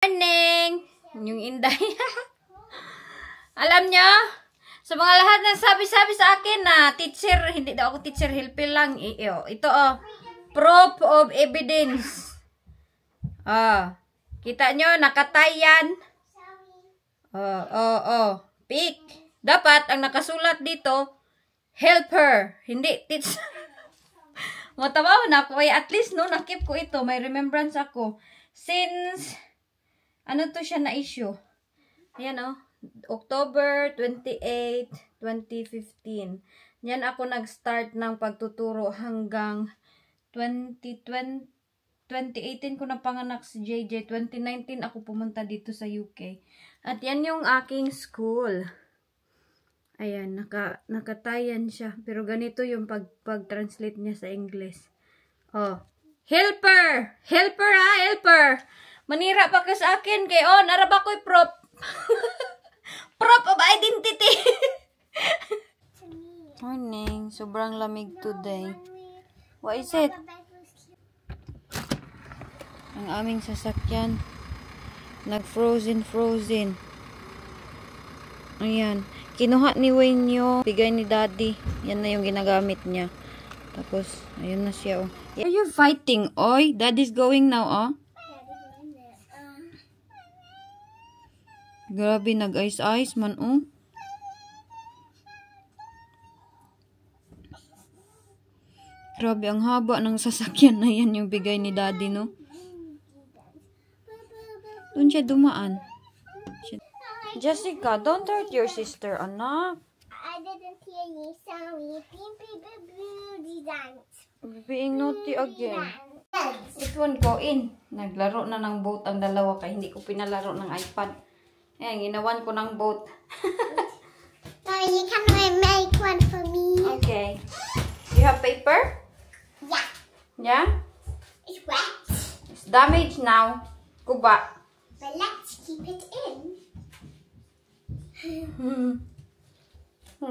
Morning! Yung Inday. Alam nyo, sa mga lahat na sabi-sabi sa akin na teacher, hindi daw ako teacher, helpil lang. Ito proof of evidence. Kita nyo, nakatay yan. Pick. Dapat, ang nakasulat dito, helper, hindi teacher. Matawa na ako, at least no, nakip ko ito, may remembrance ako. Since, ano to siya na issue? Ayan October 28, 2015. Yan ako nag-start ng pagtuturo hanggang 2018 ko na panganak si JJ. 2019 ako pumunta dito sa UK. At yan yung aking school. Ayan, nakatayan siya. Pero ganito yung pag-translate niya sa English. Helper! Helper helper! Manira pa ka sa akin kay naraba ko'y prop. Prop of identity. Morning. Sobrang lamig today. What is it? Ang aming sasakyan. Nag-frozen. Ayan. Kinuha ni Wayne yung bigay ni Daddy. Yan na yung ginagamit niya. Tapos, ayun na siya. Are you fighting, oy? Daddy's going now, Grabe, nag-ice-ice man, Grabe, ang haba ng sasakyan na yan yung bigay ni Daddy, no? Doon siya dumaan. Jessica, don't hurt your sister, anak. I didn't hear you, sorry. Being naughty again. It won't go in. Naglaro na ng boat ang dalawa kaya hindi ko pinalaro ng iPad. Ayan, ginawan ko ng boat. Mommy, you can make one for me. Okay. You have paper? Yeah. Yeah? It's wet. It's damaged now. Kuba. But let's keep it in.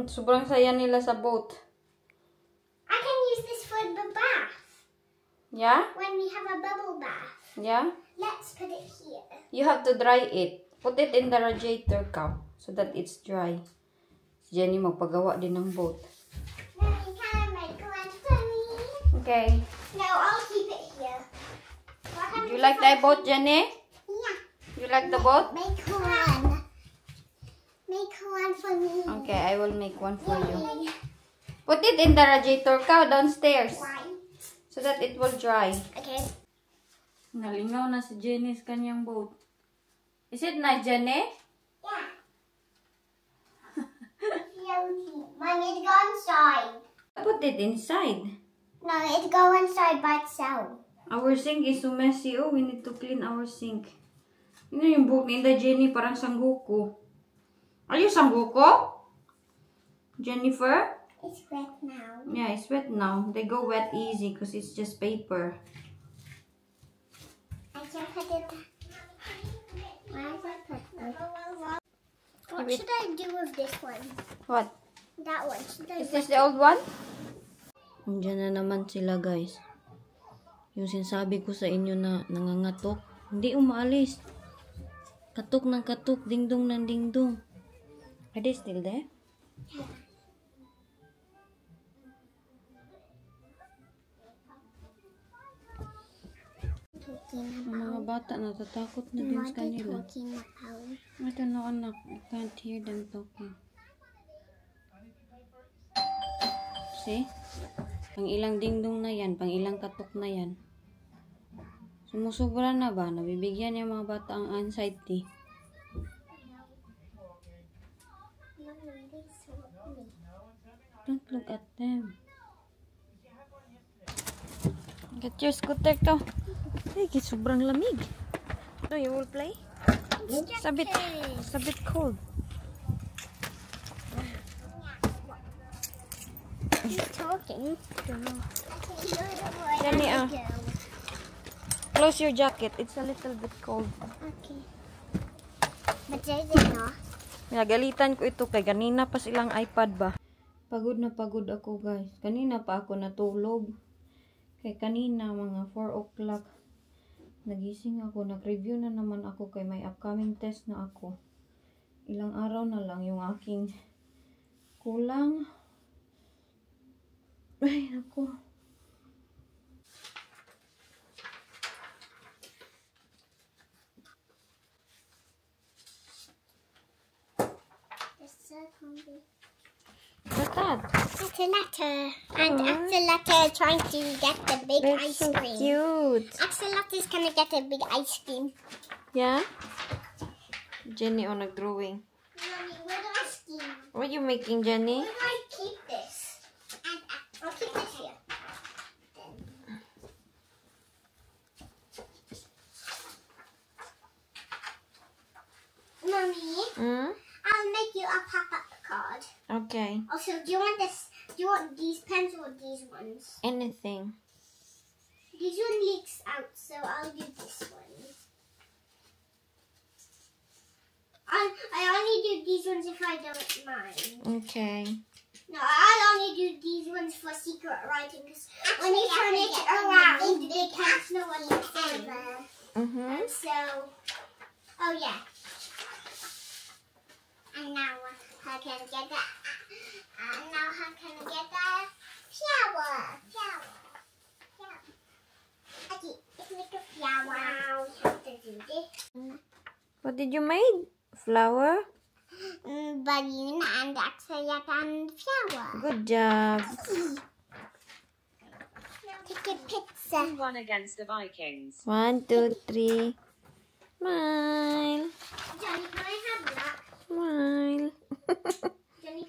Sobrang saya nila sa boat. I can use this for the bath. Yeah? When we have a bubble bath. Yeah? Let's put it here. You have to dry it. Put it in the radiator cup so that it's dry. Si Jenny magpagawa din ng boat. Mommy, can I make one for me? Okay. No, I'll keep it here. Do you like that boat, Jenny? Yeah. You like the boat? Make one. Make one for me. Okay, I will make one for you. Yay. Put it in the radiator cup downstairs Why? so that it will dry. Okay. Nalingaw na si Jenny sa kanyang boat. Is it nice, Jenny? Yeah. Mommy, it go inside. Put it inside. No, it go inside by itself. Our sink is so messy. Oh, we need to clean our sink. Yun yung boat ni Inday Jenny, parang Sangoku. Are you Sangoku? Jennifer? It's wet now. Yeah, it's wet now. They go wet easy because it's just paper. I can put it. Where is it put? What should I do with this one? What? That one. Should I Is this the old one? Andiyan na naman sila, guys. Yung sinasabi ko sa inyo na nangangatok, hindi umaalis. Katok ng katok, dingdong ng dingdong. Are they still there? Yeah. Ang mga bata natatakot na din sa kanila. I don't know, anak. I can't hear them talking. See? Pang ilang dingdong na yan. Pang ilang katok na yan. Sumusubra na ba? Nabibigyan yung mga bata ang anxiety. Don't look at them. Get your scooter to. Hey, sobrang lamig. No, you will play? It's a bit cold. He's talking. Jenny, close your jacket. It's a little bit cold. Okay. But there's not. Nagalitan ko ito kay kanina pa silang iPad ba. Pagod na pagod ako, guys. Kanina pa ako natulog. Kay kanina mga 4 o'clock. Nagising ako. Nag-review na naman ako kay may upcoming test na ako. Ilang araw na lang yung aking kulang. Ay, ako. What's that? It's a letter. And Axolotl trying to get the big ice so cream. cute. Axolotl is gonna get a big ice cream. Yeah? Jenny on a drawing. Mommy, where do I steam? What are you making, Jenny? Where do I keep this? And I'll keep this here. Mommy, Hmm? I'll make you a pop-up card. Okay. Also, do you want this? Do you want these pens or these ones? Anything. This one leaks out, so I'll do this one. I only do these ones if I don't mind. Okay. No, I'll only do these ones for secret writing because when you turn it around, they can't know what it's in. Mm-hmm. And so, oh yeah. And now I can get that. And now I can get that flower. Okay, it's like a flower. You have to do this. What did you make? Flower? Balloon and axolotl and flower. Good job. Take a pizza. Who won against the Vikings? 1, 2, 3. Smile. Johnny, can I have that? Smile. Johnny,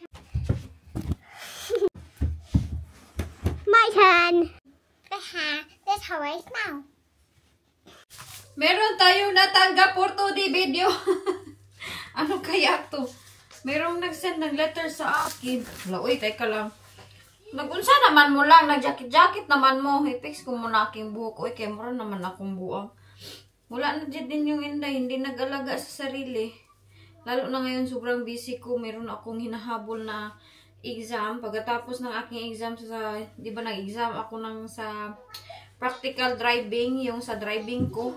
my turn. That's how I smell. Meron tayong natanggap for today video. Ano kaya to? Merong nag-send ng letter sa akin. Wala, uy, teka lang. Nag-unsa naman mo lang, nag-jacket-jacket naman mo. I-fix ko muna aking buhok. Uy, kaya mura naman akong buhok. Wala na dyan din yung inday, hindi nag-alaga sa sarili. Lalo na ngayon, sobrang busy ko. Meron akong hinahabol na exam. Pagkatapos ng aking exam sa, di ba nag-exam ako sa practical driving, yung sa driving ko.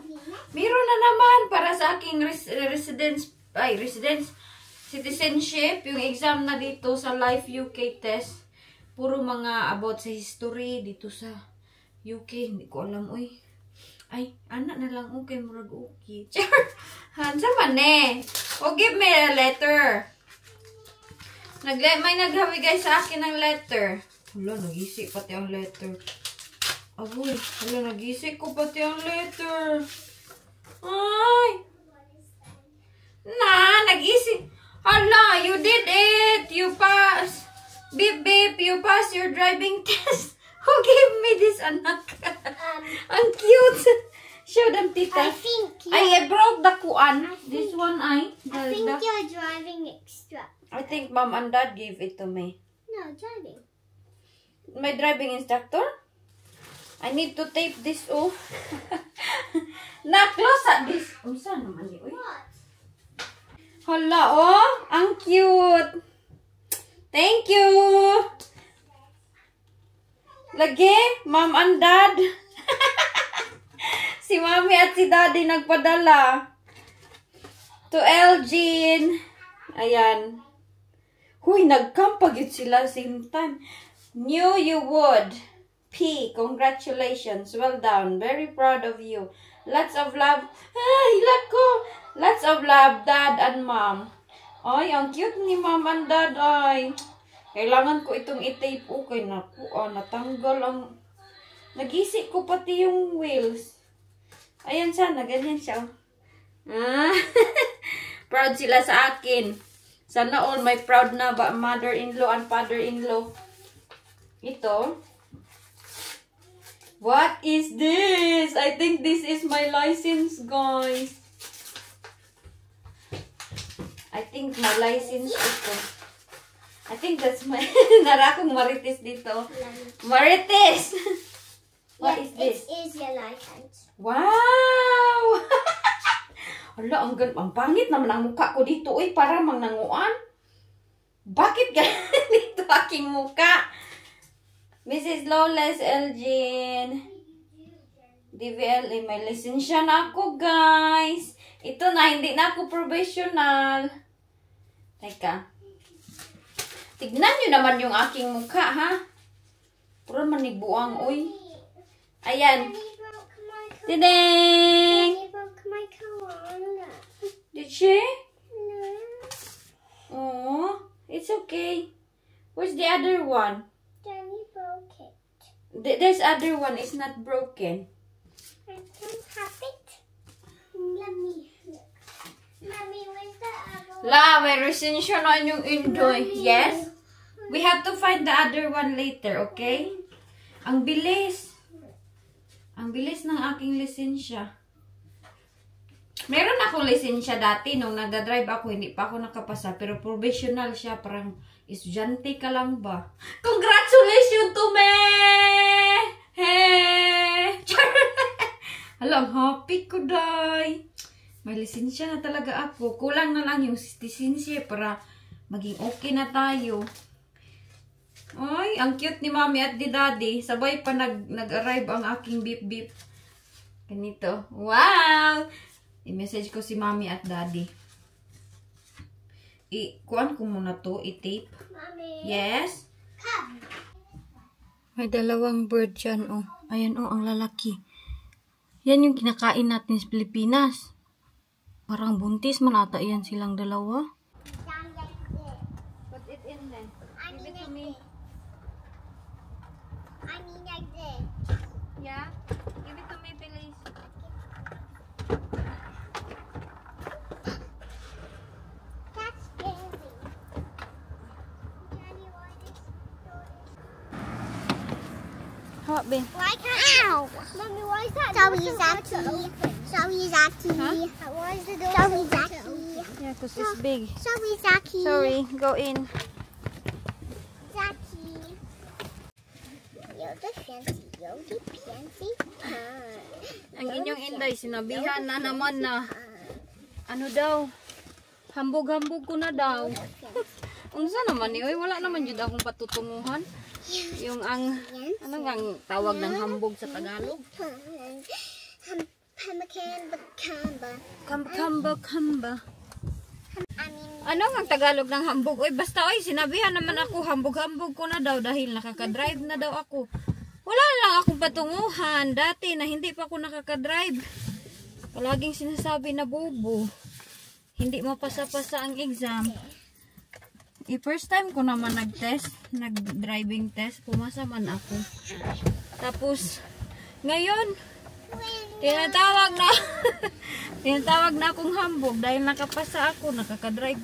Meron na naman para sa aking citizenship, yung exam na dito sa Life UK test. Puro mga about sa history dito sa UK. Hindi ko alam, uy. Ay, anak na lang, okay, murag okay. Hansa man eh. O, give me a letter. May naghawigay sa akin ng letter. Wala, nag-isip pati ang letter. Aboy, wala, nag-isip ko pati ang letter. Ay! Na, nag-isip. Hala, you did it. You passed. Beep, beep, you passed your driving test. Who gave me this, anak? Ang cute. Show them, tita. I think I broke the kuan. This one, I think you're driving extra. I think mom and dad gave it to me. No, driving. My driving instructor? I need to tape this off. Na, close at this. Saan naman yun? What? Hala, oh. Ang cute. Thank you. Lagi, mom and dad. Si mami at si daddy nagpadala. To Elgin. Ayan. Huy, nagkampag yun sila same time. Knew you would. P, congratulations. Well done. Very proud of you. Lots of love. Ay, hilat ko. Lots of love, dad and mom. Ay, ang cute ni mom and dad. Ay, kailangan ko itong i-tape. Okay, naku. Natanggal ang... Nagisik ko pati yung wheels. Ayan sana, ganyan siya. Proud sila sa akin. Sana all my proud na mother-in-law and father-in-law. Ito. What is this? I think this is my license, guys. I think my license ito. I think that's my... Narakong marites dito. Marites! What is this? It is your license. Wow! Hala, ang pangit naman ang mukha ko dito. Uy, para mang nanguan. Bakit ganito aking mukha? Mrs. Lawless Elgin. DVLA, may lisensya na ako, guys. Ito na, hindi na ako professional. Teka. Tignan nyo naman yung aking mukha, ha? Puro manibuang, uy. Ayan. Daddy broke my car. Diding! Daddy broke my car. Did she? No. Oh, it's okay. Where's the other one? Daddy broke it. There's other one. It's not broken. I don't have it. Let me look. Mommy, where's the other one? La, may resensya na yung Indoy. Yes? We have to find the other one later, okay? Ang bilis. Ang bilis ng aking lisensya. Meron akong lisensya dati nung nagda-drive ako, hindi pa ako nakapasa. Pero professional siya, parang estudyante ka lang ba? Congratulations to me! Hey! Alam, happy ko, day. May lisensya na talaga ako. Kulang na lang yung lisensya para maging okay na tayo. Ay, ang cute ni Mami at ni Daddy. Sabay pa nag-arrive ang aking beep-beep. Ganito. Wow! I-message ko si Mami at Daddy. Kuan ko muna to. I-tape. Mommy. Yes? Come. May dalawang bird dyan, oh. Ayan, oh, ang lalaki. Yan yung kinakain natin sa Pilipinas. Parang buntis man ata yan silang dalawa. Down like this. Put it in then. I Give mean it to like me. this. I mean like this. Yeah? Give it to me, please. That's scary. Daddy, why this? How be? Why can't Ow! Mommy, why is that door so hard to open? Sorry, Zaki. Huh? Why is the door so hard to open? Yeah, because it's big. Sorry, Zaki. Sorry, go in. Zaki. You're the fancy. Ang inyong Inday, sinabihan na naman na ano daw, hambog-hambog ko na daw. Unsa naman ni, oy, wala naman jud akong patutunguhan. Yung ang ano nga ang tawag ng hambog sa Tagalog? Kamba. Ano ang Tagalog ng hambog? Oy, basta oy, sinabihan naman ako hambog-hambog ko na daw dahil nakaka-drive na daw ako. Wala lang akong patunguhan dati na hindi pa ako nakaka-drive. Palaging sinasabi na bobo. Hindi mapasa-pasa ang exam. First time ko naman nag-test, nag-driving test, pumasa man ako. Tapos, ngayon, tinatawag na akong hambog dahil nakapasa ako, nakaka-drive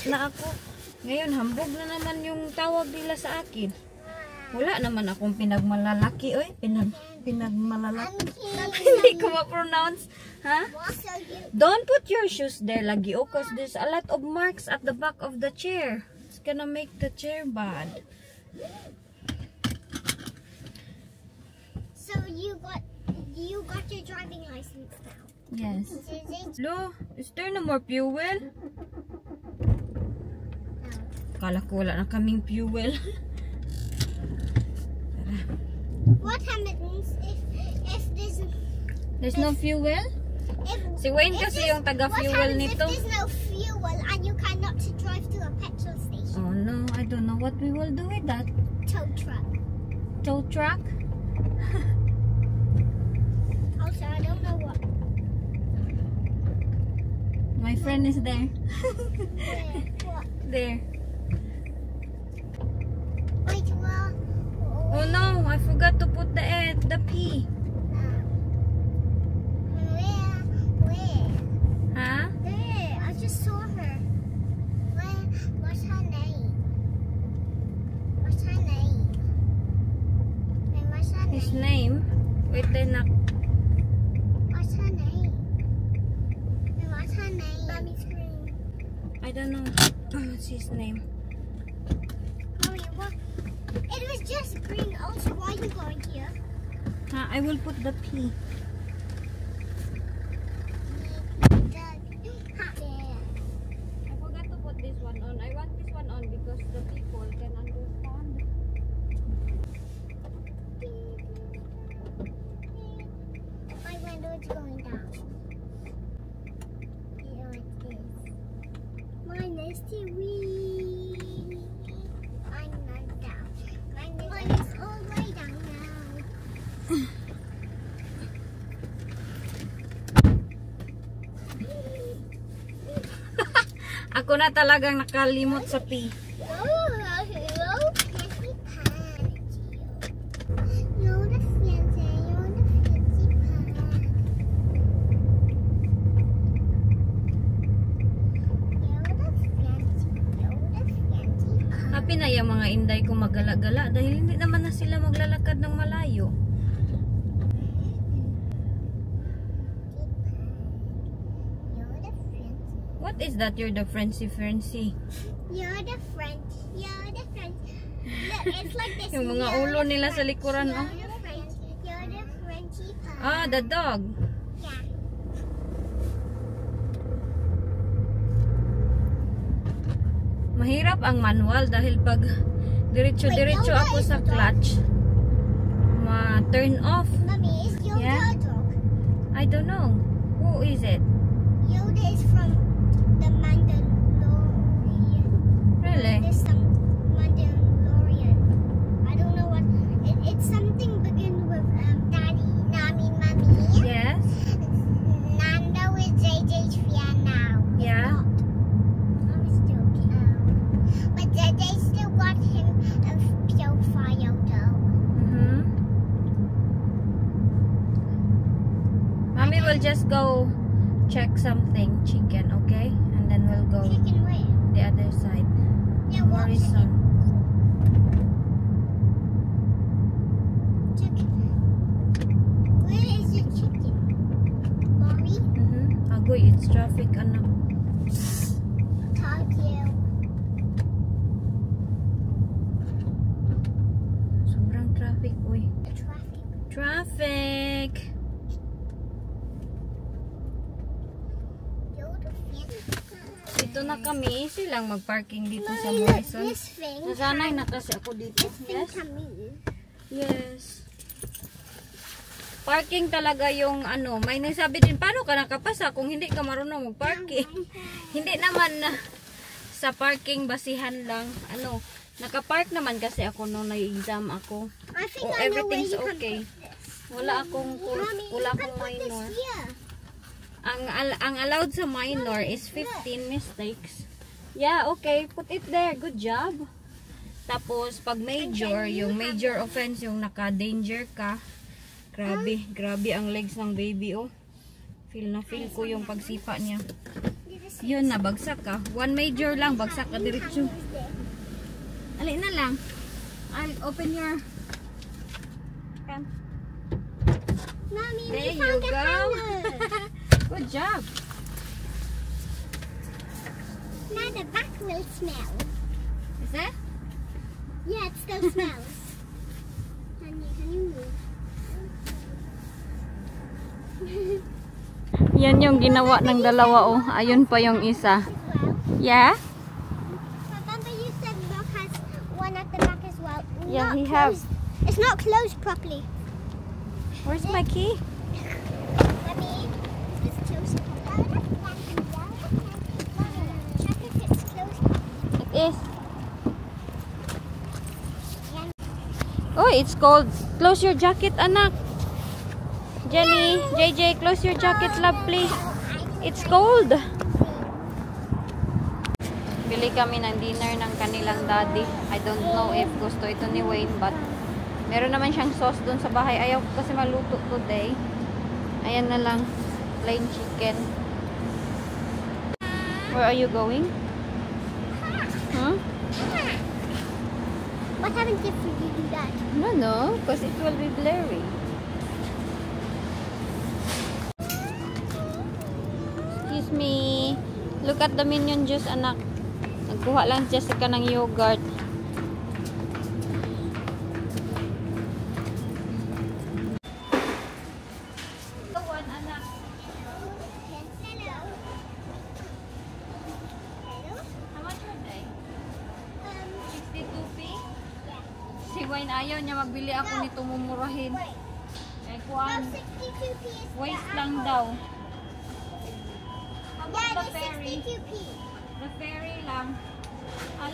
na ako. Ngayon, hambog na naman yung tawag nila sa akin. Wala naman akong pinagmalalaki, oy. Pinagmalalaki. Hindi ko ma-pronounce. Ha? Don't put your shoes there lagi, oh, cause there's a lot of marks at the back of the chair. It's gonna make the chair bad. So you got your driving license now. Yes. Is it? Lo, is there no more fuel? Kala ko wala na kaming fuel. What happens if There's no fuel? Si Wayne kasi yung taga-fuel nito. If there's no fuel and you cannot drive to a petrol station? Oh no, I don't know what we will do with that. Tow truck. Tow truck? Also, I don't know what. My friend is there. What? There. Wait, well. Oh no, I forgot to put the P. Where? Huh? There. I just saw her. What's her name? What's her name? And what's her His name? name? Wait, then What's her name? And what's her name? Mommy's screen. I don't know. What's his name? Mommy, what? It was just green. Also, why are you going here? Huh? I will put the P. I forgot to put this one on. I want this one on because the people can understand. is too wee. I'm not down. Mine is all the way down now. Ako na talagang nakalimot sa P. Happy na yung mga inday ko magala-gala dahil hindi naman na sila maglalakad ng malayo. What is that? You're the Frenzy. You're the French. You're the French. Look, it's like this. Yung mga ulo nila sa likuran, oh. You're the French. You're the Frenchy pie. Ah, the dog. Yeah. Mahirap ang manual dahil pag diretso-diretso ako sa clutch, ma-turn off. Mommy, is Yoda Yeah? a dog? I don't know. Who is it? Yoda is from the Mandalorian. Really? There's some Mandalorian. I don't know what. It's something begin with Daddy. No, I mean Mommy. Yes? Nando is JJ's fan now. Yeah? I was joking. But JJ still got him a profile though. Mm-hmm. Mommy will just go check something, chicken, okay? And then we'll go Chicken where? the other side. Yeah, what Morrison. chicken? Where is the chicken? Mommy? Mm-hmm. Agoy, it's traffic, anak. Tokyo. Sobrang traffic, uy. The traffic. Traffic! Yoda fan. Dito na kami. Easy lang mag-parking dito sa Mommy, look, Morrison. this thing. Nasanay na kasi ako dito. This thing Yes? can move. Yes. Parking talaga yung ano. May nagsabi din, paano ka nakapasa kung hindi ka marunong mag-parking? Hindi naman na sa parking basihan lang. Ano, nakapark naman kasi ako nung nag-exam ako. I think Oh, I know where everything's you can okay. put this. Wala akong Mommy, wala you can akong put this minor. here. Ang allowed sa minor is 15 mistakes. Yeah, okay. Put it there. Good job. Tapos, pag major, yung major offense, yung naka-danger ka. Grabe. Grabe ang legs ng baby, oh. Feel na feel ko yung pagsipa niya. Yun na, bagsak ka. One major lang, bagsak ka diretso. Alin na lang. I'll open your... Mommy, There we you found a go. hammer. Good job. Now the back will smell. Is that? Yeah, it still smells. Can you move? Yan yung ginawa ng dalawa, oh. Ayun pa yung isa. As well. Yeah? Remember you said Mark has one at the back as well. Yeah, Not he has. closed. It's not closed properly. Where's my key? Mommy, it's closed. Check if it's closed. It is. Oh, it's cold. Close your jacket, anak. Jenny, JJ, close your jacket, love, please. It's cold. Bili kami ng dinner ng kanilang daddy. I don't know if gusto ito ni Wayne, but meron naman siyang sauce dun sa bahay. Ayaw ko kasi maluto today. Ayan na lang. Plain chicken. Where are you going? Huh? What happens if you do that? No, because it will be blurry. Excuse me. Look at the Minion juice, anak. Nagkuha lang Jessica ng yogurt. Anak. How much are they? 62p? Si Wayne ayaw niya magbili ako nito mumurahin. Eh, kuan, 62p is waste lang daw. How about Yeah, the it's ferry? 62p. The Strawberry lang.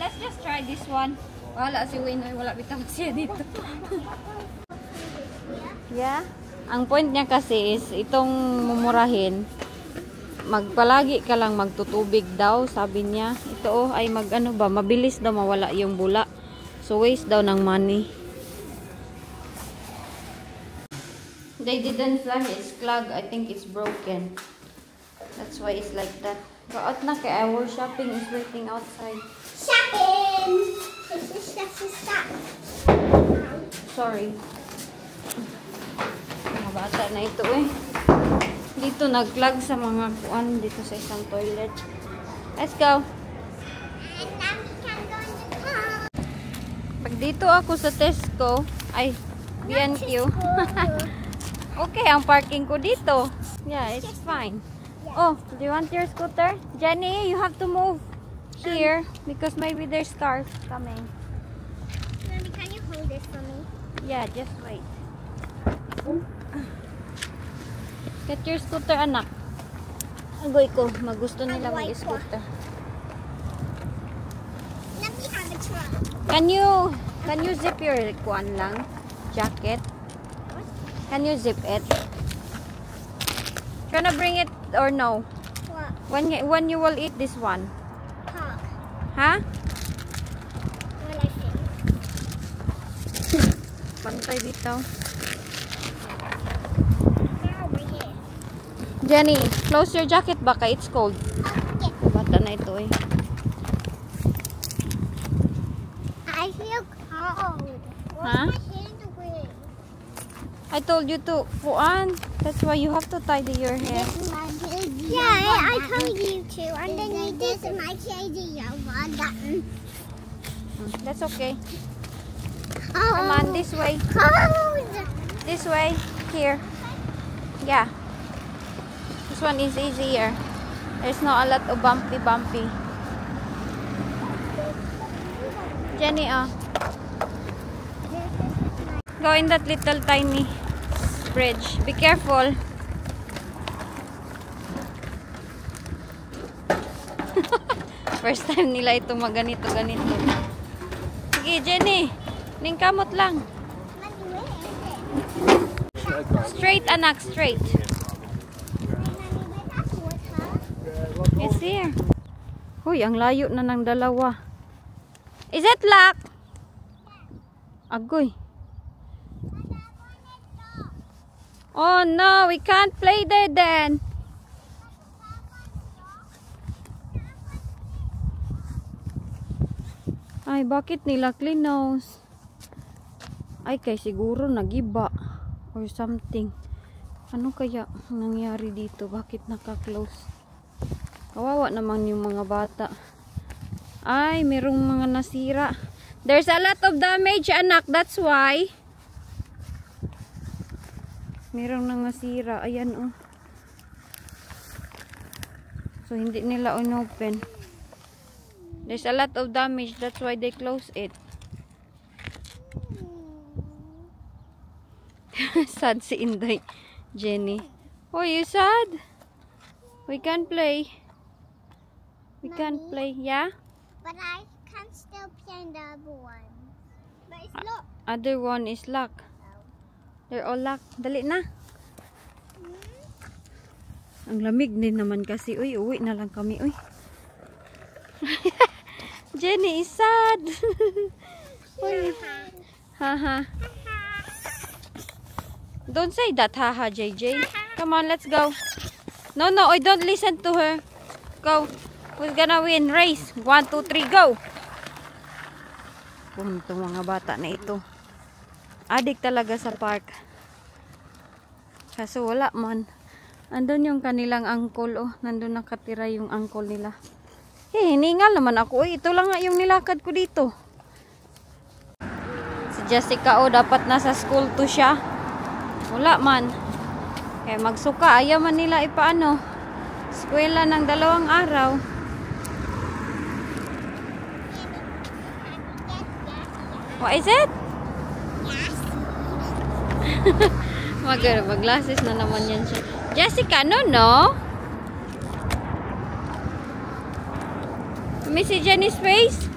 Let's just try this one. Wala si Wayne. Wala bitang siya dito. Yeah. Ang point niya kasi is itong mumurahin. Magpalagi ka lang magtutubig daw, sabi niya. Ito ay mag-ano ba, mabilis daw mawala yung bula. So waste daw ng money. They didn't flush it. It's clogged. I think it's broken. That's why it's like that. Kaot na kay our shopping is waiting outside. Shopping! Stop. Sorry. Mga bata na ito eh. Dito nag-clog sa mga kuan dito sa isang toilet. Let's go. And now we can go in the car. Pag dito ako sa Tesco, ay, B&Q. Okay, ang parking ko dito. Yeah, it's fine. Oh, do you want your scooter? Jenny, you have to move here because maybe there's cars coming. Mommy, can you hold this for me? Yeah, just wait. Get your scooter, anak. Agoy ko, magusto nila Agoy ko. mag-scooter. Let me have a truck. Can you zip your kuan lang? Jacket? Can you zip it? Gonna bring it or no? What? When you will eat this one? Park. Huh? When I think. Pantay dito. They're over here. Jenny, close your jacket baka it's cold. Okay. Bata na ito eh. I feel cold. What's Huh? my hand doing? I told you to kuan. That's why you have to tidy your hair. Yeah, I told you to. And then you did my candy. That's okay. Oh. Come on, this way. Cold. This way. Here. Yeah. This one is easier. There's not a lot of bumpy. Jenny, go in that little tiny bridge. Be careful. First time nila ito maganito. Sige, Jenny. Ningkamot lang. Straight, anak. Straight. It's here. Huy, ang layo na ng dalawa. Is it locked? Agoy. Oh no, we can't play there then. Ay, bakit nila cleanhouse? Ay, kay siguro nagiba or something. Ano kaya nangyari dito? Bakit naka-close? Kawawa naman yung mga bata. Ay, merong mga nasira. There's a lot of damage, anak. That's why. Merong nang nasira. Ayan, oh. So, hindi nila on-open. There's a lot of damage. That's why they close it. Sad si Inday. Jenny. Oh, you sad? We can play. We can play. Yeah? But I can still play the other one. But it's locked. Other one is locked. They're all locked. Dali na. Ang lamig din naman kasi. Uy, uwi na lang kami. Uy. Jenny is sad. Uy. Haha. Don't say that, haha, JJ. Come on, let's go. No, I don't listen to her. Go. Who's gonna win? Race. 1, 2, 3, go. Itong mga bata na ito. Adik talaga sa park. Kaso wala man. Andun yung kanilang uncle. Oh, nandun nakatira yung uncle nila. Hiningal naman ako. Ito lang nga yung nilakad ko dito. Si Jessica, dapat nasa school to siya. Wala man. Kaya magsuka. Ayaw man nila ipaano. Eskwela ng 2 araw. What is it? Mag-glasses na naman yan siya. Jessica, no? May si Jenny's face.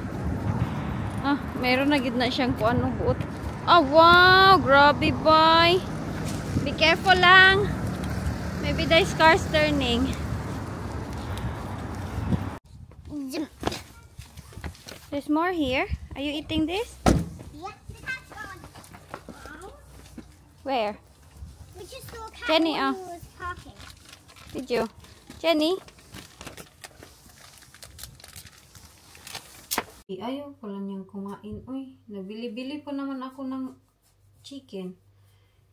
Ah, meron na gid na siyang kung anong buot. Oh, wow! Grabe, boy! Be careful lang. Maybe the car's turning. There's more here. Are you eating this? Yeah, the cat's gone. Where? We just saw a cat Jenny, when we was parking. Did you? Jenny? Ayaw ko lang niyang kumain. Uy, nabili-bili pa naman ako ng chicken.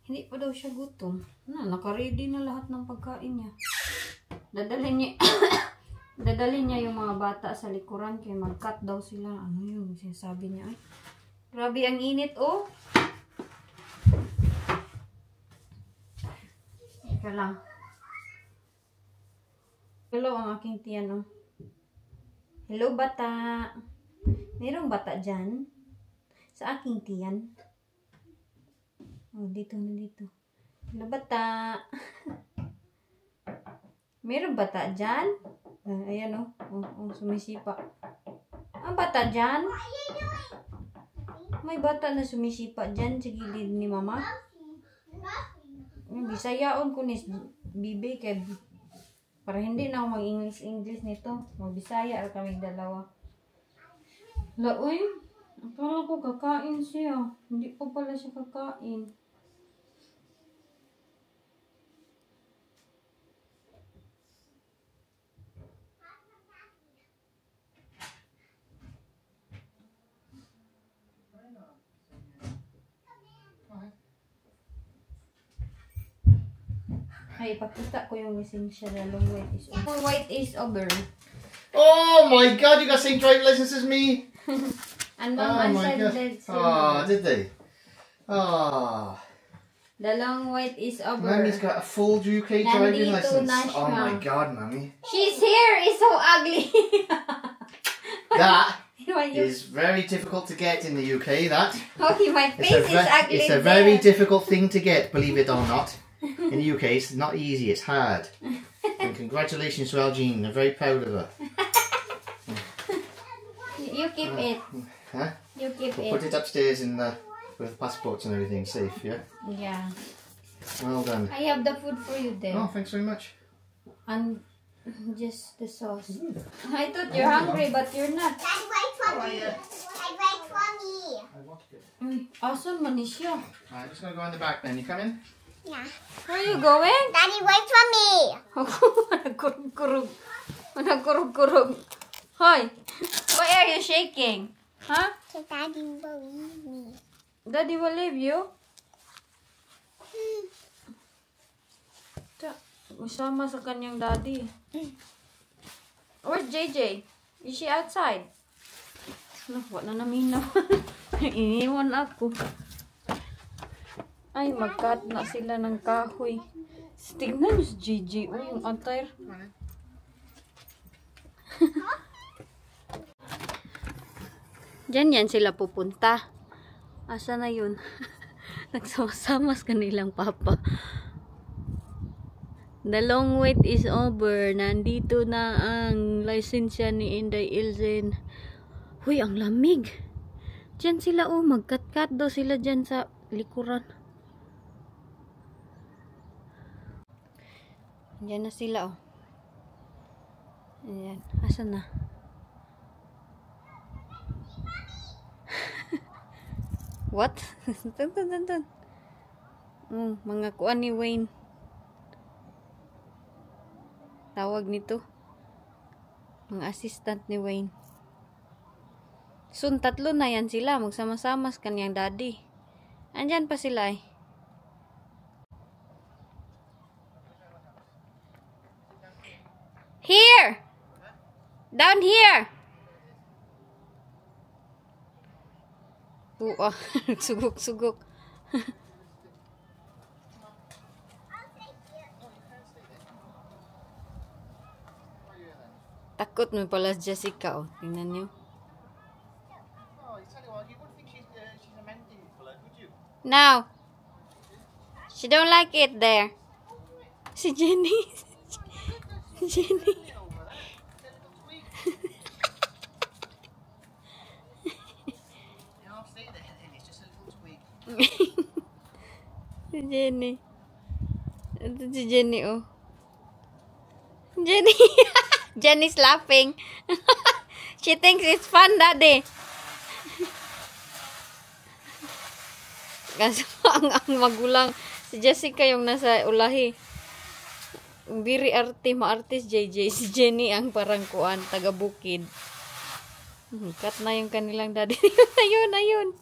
Hindi pa daw siya gutom. Naka-ready na lahat ng pagkain niya. Dadalhin niya, dadalhin niya yung mga bata sa likuran kaya mag-cut daw sila. Ano yung sinasabi niya? Ay, grabe ang init, oh. Ika lang. Hello ang aking tiyan, oh. Hello, bata. Merong bata dyan? Sa aking tiyan. Oh, dito na dito. Hello, bata. Merong bata dyan? Ayan, oh. Oh, sumisipa. Ang bata dyan? May bata na sumisipa dyan sa gilid ni mama. Bisayaon ko ni Bibi kay para hindi na ako mag-English nito. Mag-Bisaya ra kami dalawa. Laoy, akala ko kakain siya. Hindi pa pala siya kakain. Ay, ipakita ko yung lisensya na long white is over. White is over. Oh my god, you got the same driving license as me! And Oh mom my god. unsigned Oh, did they? Oh. The long white is over. Mummy's got a full UK driving Nandito license. na Oh siya. my god, Mummy. She's hair is so ugly. That Why you- is very difficult to get in the UK, that. Okay, my face is ugly. It's a very difficult thing to get, believe it or not. In the UK, it's not easy, it's hard. And congratulations to Algene, I'm very proud of her. You keep it. Huh? You keep Put it. it upstairs in the, with passports and everything safe, yeah? Yeah. Well done. I have the food for you there. Oh, thanks very much. And just the sauce. I thought you're hungry, but you're not. Daddy, wait for me. Daddy, wait for me. Asan man ni siya? Alright, just gonna go in the back then. You come in? Yeah. Where are you going? Daddy, wait for me. Nagkurug-kurug. Nagkurug-kurug. Hoy, why are you shaking? Huh? So Daddy believe me. Daddy will leave you? Usama sa kanyang daddy. Where's JJ? Is she outside? Nakuha na namin naman. Iniwan ako. Ay, mag-cut na sila ng kahoy. Tignan nyo si JJ. Oh, yung attire. Diyan yan sila pupunta. Asa na yun? Nagsama-samas kanilang papa. The long wait is over. Nandito na ang lisensya ni Inday Ilzen. Huy, ang lamig. Diyan sila, oh. Mag-cut-cut daw sila diyan sa likuran. Diyan na sila, oh. Ayan. Asa na? What? Dun. Mga kuan ni Wayne. Tawag nito. Mga assistant ni Wayne. Soon, 3 na yan sila. Magsama-sama sa kanyang daddy. Andyan pa sila eh. Here! Down here! Oo, sugok-sugok. Takot mo pala si Jessica, oh. Tingnan niyo. Now, she don't like it there. Si Jenny. Jenny. Jenny. Ito si Jenny, oh. Jenny. Jenny's laughing. She thinks it's fun, Daddy. Kasi ang magulang. Si Jessica yung nasa ulahi. Biri arte, ma-artist JJ. Si Jenny ang parang kuan, taga-bukid. Cut na yung kanilang daddy. Ayun.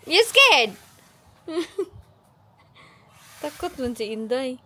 You scared? Takot man si Inday.